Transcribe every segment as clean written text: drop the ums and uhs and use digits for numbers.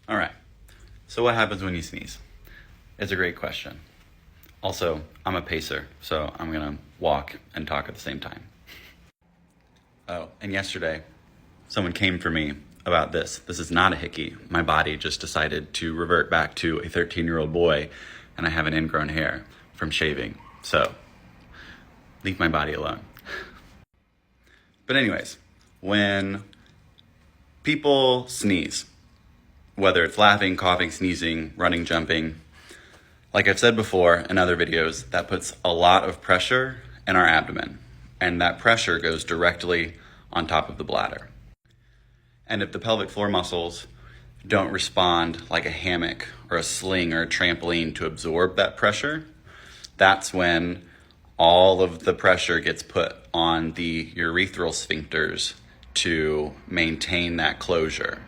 All right, so what happens when you sneeze? It's a great question. Also, I'm a pacer, so I'm gonna walk and talk at the same time. Oh, and yesterday, someone came for me about this. This is not a hickey. My body just decided to revert back to a 13-year-old boy, and I have an ingrown hair from shaving. So, leave my body alone. But anyways, when people sneeze, whether it's laughing, coughing, sneezing, running, jumping, like I've said before in other videos, that puts a lot of pressure in our abdomen, and that pressure goes directly on top of the bladder. And if the pelvic floor muscles don't respond like a hammock or a sling or a trampoline to absorb that pressure, that's when all of the pressure gets put on the urethral sphincters to maintain that closure.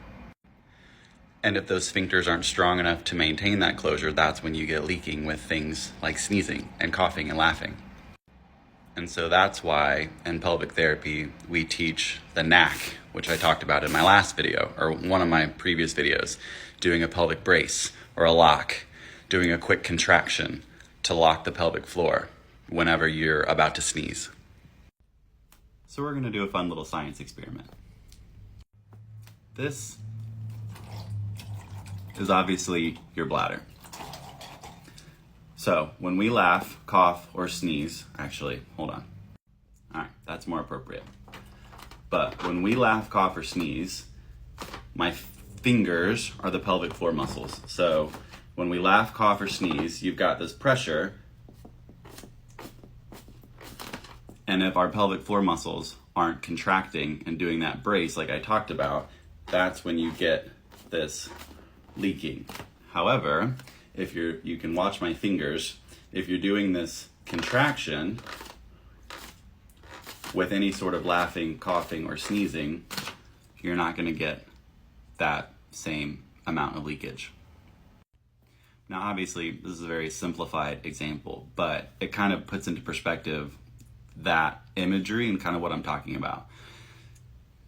And if those sphincters aren't strong enough to maintain that closure, that's when you get leaking with things like sneezing and coughing and laughing. And so that's why in pelvic therapy, we teach the knack, which I talked about in my last video, or one of my previous videos, doing a pelvic brace or a lock, doing a quick contraction to lock the pelvic floor whenever you're about to sneeze. So we're gonna do a fun little science experiment. This is obviously your bladder. So when we laugh, cough, or sneeze, actually, hold on. All right, that's more appropriate. But when we laugh, cough, or sneeze, my fingers are the pelvic floor muscles. So when we laugh, cough, or sneeze, you've got this pressure. And if our pelvic floor muscles aren't contracting and doing that brace like I talked about, that's when you get this leaking. However, if you can watch my fingers, if you're doing this contraction with any sort of laughing, coughing, or sneezing, you're not going to get that same amount of leakage. Now, obviously, this is a very simplified example, but it kind of puts into perspective that imagery and kind of what I'm talking about.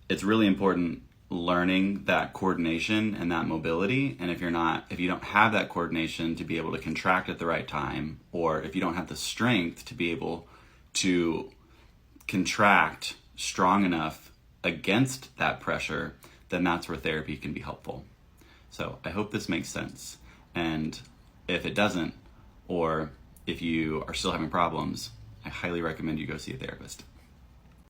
It's really important learning that coordination and that mobility. And if you don't have that coordination to be able to contract at the right time, or if you don't have the strength to be able to contract strong enough against that pressure, then that's where therapy can be helpful. So I hope this makes sense. And if it doesn't, or if you are still having problems, I highly recommend you go see a therapist.